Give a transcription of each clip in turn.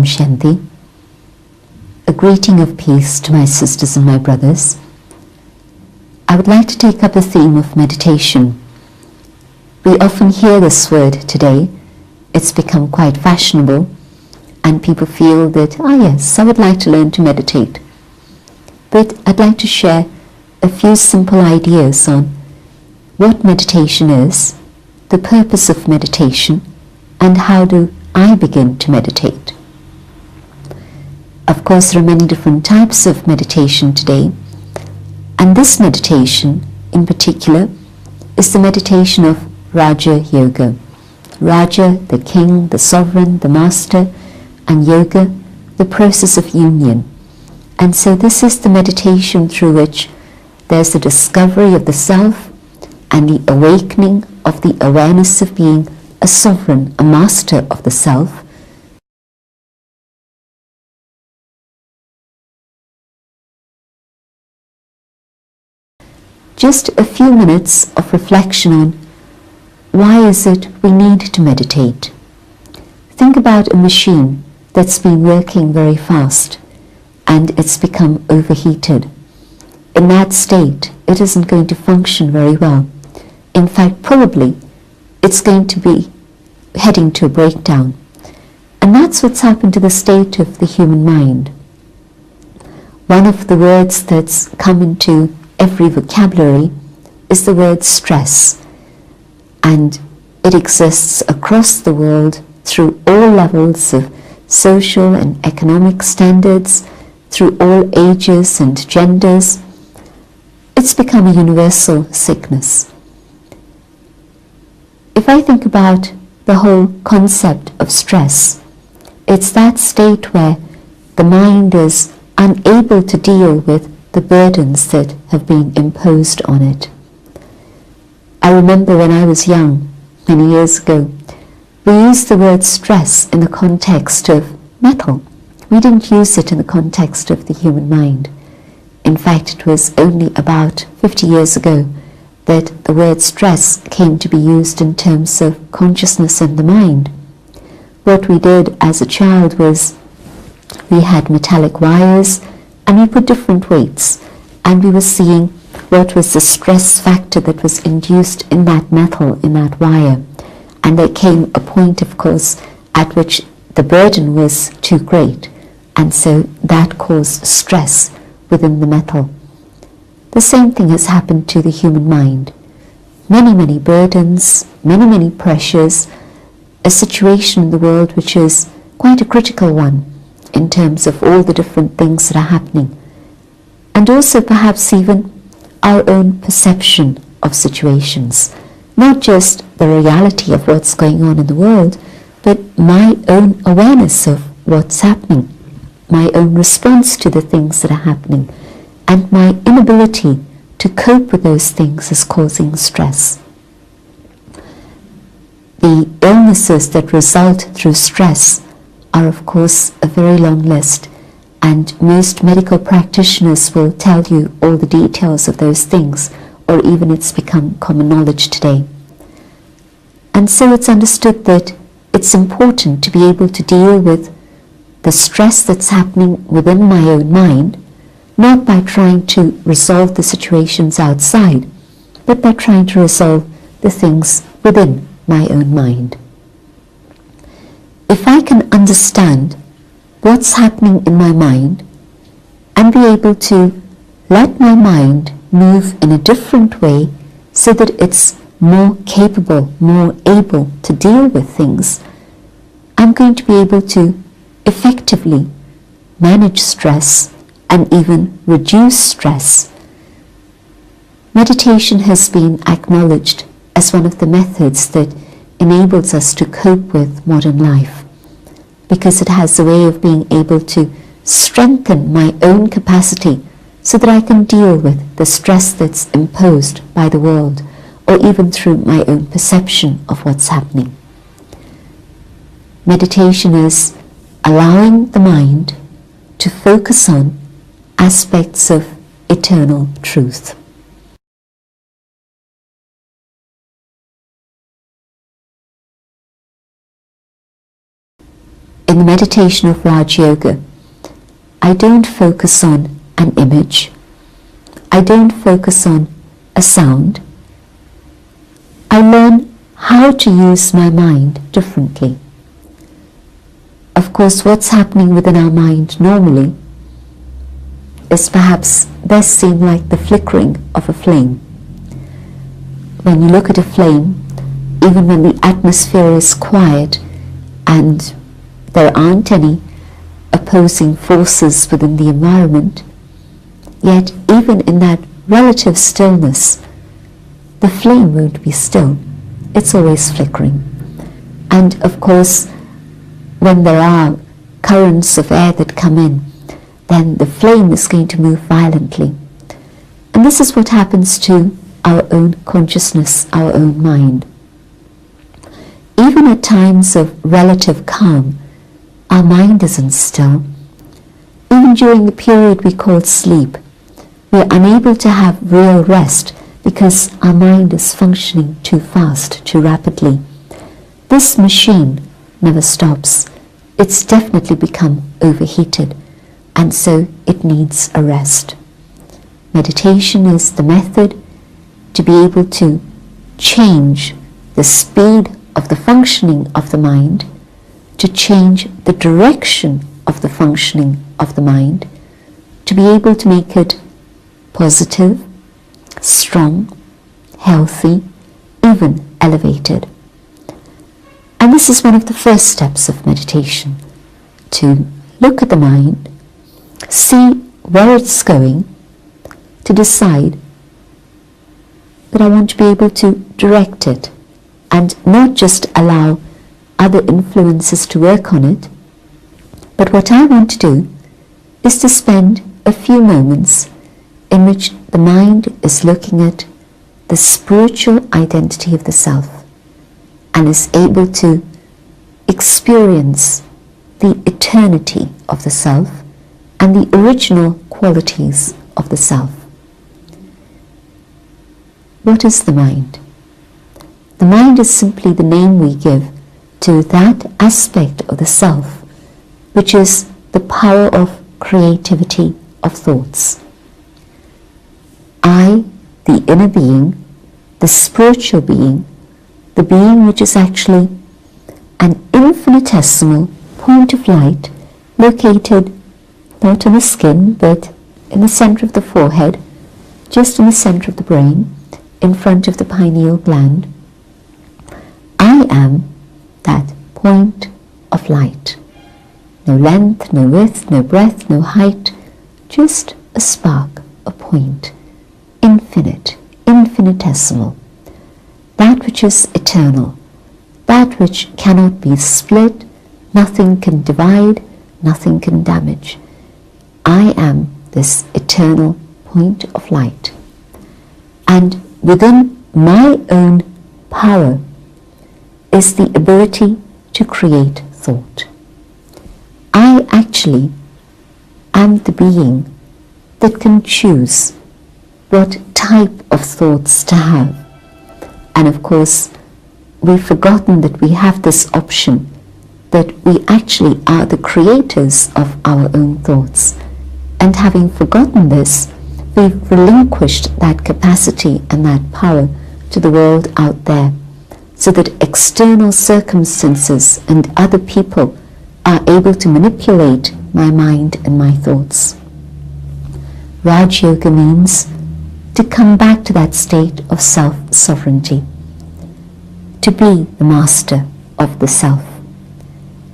Shanti. A greeting of peace to my sisters and my brothers. I would like to take up the theme of meditation. We often hear this word today. It's become quite fashionable, and people feel that, yes, I would like to learn to meditate. But I'd like to share a few simple ideas on what meditation is, the purpose of meditation, and how do I begin to meditate. Of course, there are many different types of meditation today, and this meditation in particular is the meditation of Raja Yoga. Raja, the king, the sovereign, the master, and yoga, the process of union. And so this is the meditation through which there's the discovery of the self and the awakening of the awareness of being a sovereign, a master of the self. Just a few minutes of reflection on why is it we need to meditate. Think about a machine that's been working very fast and it's become overheated. In that state, it isn't going to function very well. In fact, probably it's going to be heading to a breakdown. And that's what's happened to the state of the human mind. One of the words that's come into every vocabulary is the word stress. And it exists across the world through all levels of social and economic standards, through all ages and genders. It's become a universal sickness. If I think about the whole concept of stress, it's that state where the mind is unable to deal with the burdens that have been imposed on it. I remember when I was young, many years ago, we used the word stress in the context of metal. We didn't use it in the context of the human mind. In fact, it was only about 50 years ago that the word stress came to be used in terms of consciousness and the mind. What we did as a child was we had metallic wires and we put different weights, and we were seeing what was the stress factor that was induced in that metal, in that wire. And there came a point, of course, at which the burden was too great, and so that caused stress within the metal. The same thing has happened to the human mind. Many burdens, many pressures, a situation in the world which is quite a critical one in terms of all the different things that are happening, and also perhaps even our own perception of situations, not just the reality of what's going on in the world, but my own awareness of what's happening, my own response to the things that are happening, and my inability to cope with those things is causing stress. The illnesses that result through stress are, of course, a very long list, and most medical practitioners will tell you all the details of those things, or even it's become common knowledge today. And so it's understood that it's important to be able to deal with the stress that's happening within my own mind, not by trying to resolve the situations outside, but by trying to resolve the things within my own mind. If I can understand what's happening in my mind and be able to let my mind move in a different way so that it's more capable, more able to deal with things, I'm going to be able to effectively manage stress and even reduce stress. Meditation has been acknowledged as one of the methods that enables us to cope with modern life, because it has a way of being able to strengthen my own capacity so that I can deal with the stress that's imposed by the world, or even through my own perception of what's happening. Meditation is allowing the mind to focus on aspects of eternal truth. In the meditation of Raj Yoga, I don't focus on an image. I don't focus on a sound. I learn how to use my mind differently. Of course, what's happening within our mind normally is perhaps best seen like the flickering of a flame. When you look at a flame, even when the atmosphere is quiet and there aren't any opposing forces within the environment, yet even in that relative stillness, the flame won't be still. It's always flickering. And of course, when there are currents of air that come in, then the flame is going to move violently. And this is what happens to our own consciousness, our own mind. Even at times of relative calm, our mind isn't still. Even during the period we call sleep, we are unable to have real rest because our mind is functioning too fast, too rapidly. This machine never stops. It's definitely become overheated, and so it needs a rest. Meditation is the method to be able to change the speed of the functioning of the mind, to change the direction of the functioning of the mind, to be able to make it positive, strong, healthy, even elevated. And this is one of the first steps of meditation, to look at the mind, see where it's going, to decide that I want to be able to direct it and not just allow other influences to work on it, but what I want to do is to spend a few moments in which the mind is looking at the spiritual identity of the self and is able to experience the eternity of the self and the original qualities of the self. What is the mind? The mind is simply the name we give to that aspect of the self which is the power of creativity of thoughts. I, the inner being, the spiritual being, the being which is actually an infinitesimal point of light located not in the skin but in the center of the forehead, just in the center of the brain, in front of the pineal gland. I am that point of light. No length, no width, no breadth, no height, just a spark, a point, infinite, infinitesimal, that which is eternal, that which cannot be split, nothing can divide, nothing can damage. I am this eternal point of light. And within my own power is the ability to create thought. I actually am the being that can choose what type of thoughts to have. And of course, we've forgotten that we have this option, that we actually are the creators of our own thoughts. And having forgotten this, we've relinquished that capacity and that power to the world out there, so that external circumstances and other people are able to manipulate my mind and my thoughts. Raj Yoga means to come back to that state of self-sovereignty, to be the master of the self,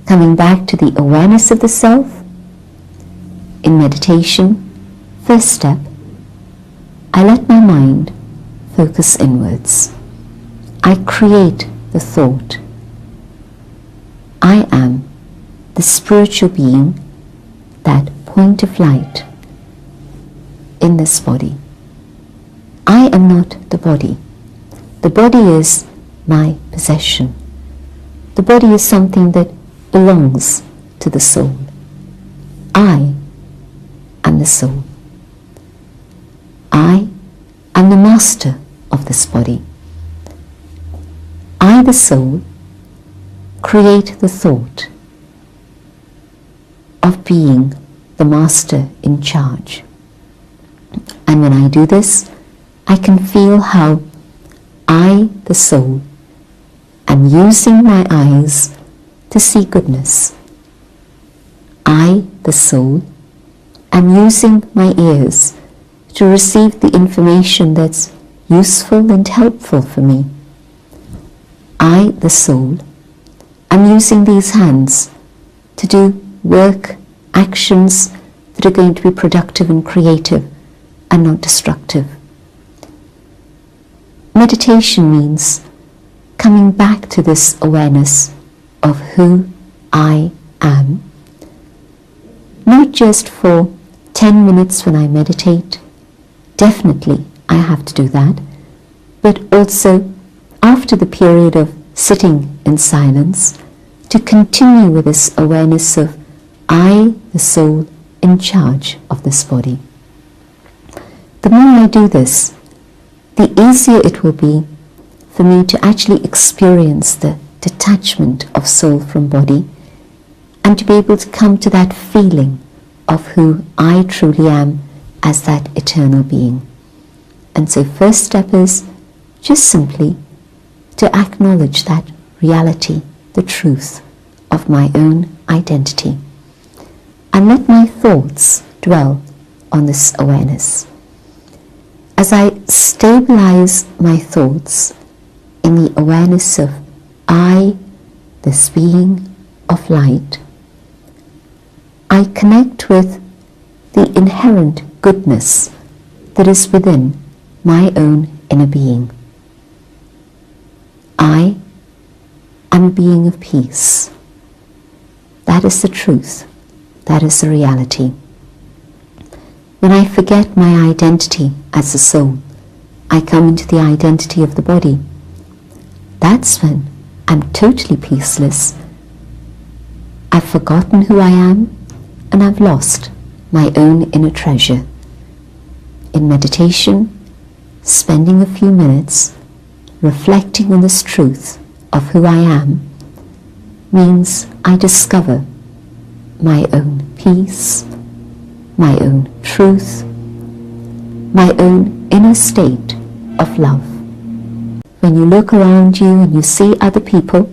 coming back to the awareness of the self. In meditation, first step, I let my mind focus inwards. I create the thought. I am the spiritual being, that point of light in this body. I am not the body. The body is my possession. The body is something that belongs to the soul. I am the soul. I am the master of this body. I, the soul, create the thought. of being the master in charge. And when I do this, I can feel how I, the soul, am using my eyes to see goodness. I, the soul, am using my ears to receive the information that's useful and helpful for me. I, the soul, am using these hands to do work, actions that are going to be productive and creative and not destructive. Meditation means coming back to this awareness of who I am, not just for 10 minutes when I meditate. Definitely I have to do that, but also after the period of sitting in silence, to continue with this awareness of I, the soul, in charge of this body. The more I do this, the easier it will be for me to actually experience the detachment of soul from body and to be able to come to that feeling of who I truly am as that eternal being. And so first step is just simply to acknowledge that reality, the truth of my own identity, and let my thoughts dwell on this awareness. As I stabilize my thoughts in the awareness of I, this being of light, I connect with the inherent goodness that is within my own inner being. I am a being of peace. That is the truth. That is the reality. When I forget my identity as a soul, I come into the identity of the body. That's when I'm totally peaceless. I've forgotten who I am, and I've lost my own inner treasure. In meditation, spending a few minutes reflecting on this truth of who I am means I discover my own peace, my own truth, my own inner state of love. When you look around you and you see other people,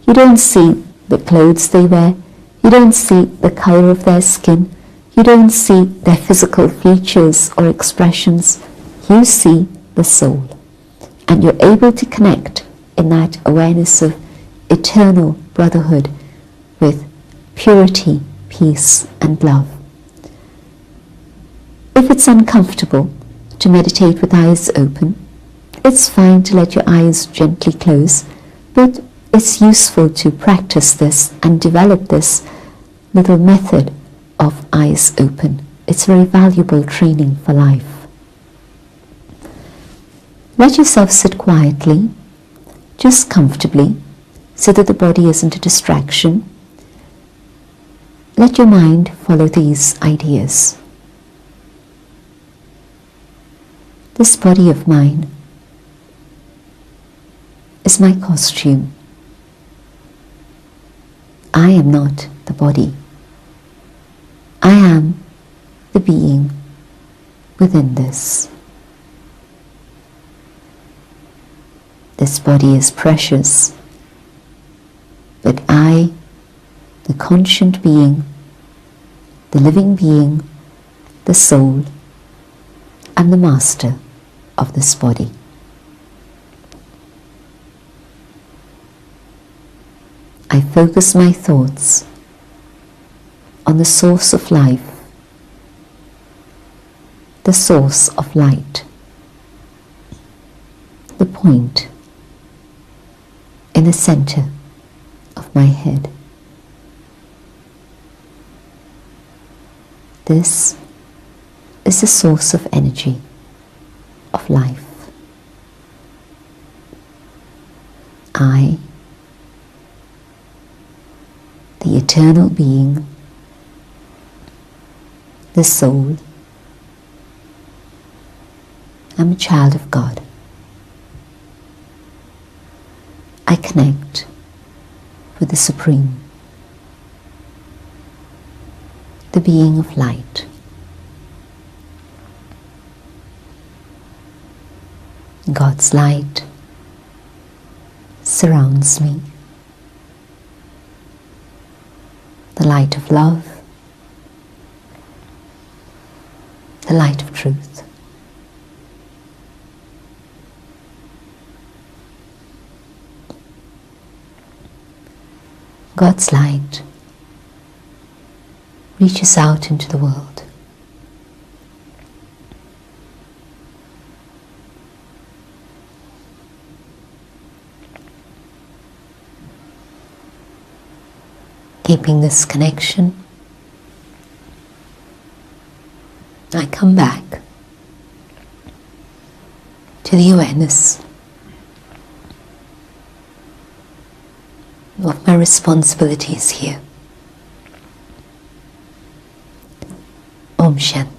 you don't see the clothes they wear, you don't see the color of their skin, you don't see their physical features or expressions, you see the soul. And you're able to connect in that awareness of eternal brotherhood with purity, peace, and love. If it's uncomfortable to meditate with eyes open, it's fine to let your eyes gently close, but it's useful to practice this and develop this little method of eyes open. It's very valuable training for life. Let yourself sit quietly, just comfortably, so that the body isn't a distraction. Let your mind follow these ideas. This body of mine is my costume. I am not the body. I am the being within this. This body is precious, but I, the conscient being, the living being, the soul, am the master of this body. I focus my thoughts on the source of life, the source of light, the point in the center of my head. This is the source of energy, of life. I, the eternal being, the soul, am a child of God. I connect with the Supreme. the being of light. God's light surrounds me. The light of love, the light of truth. God's light reaches out into the world. Keeping this connection, I come back to the awareness of my responsibilities here. Om Shanti.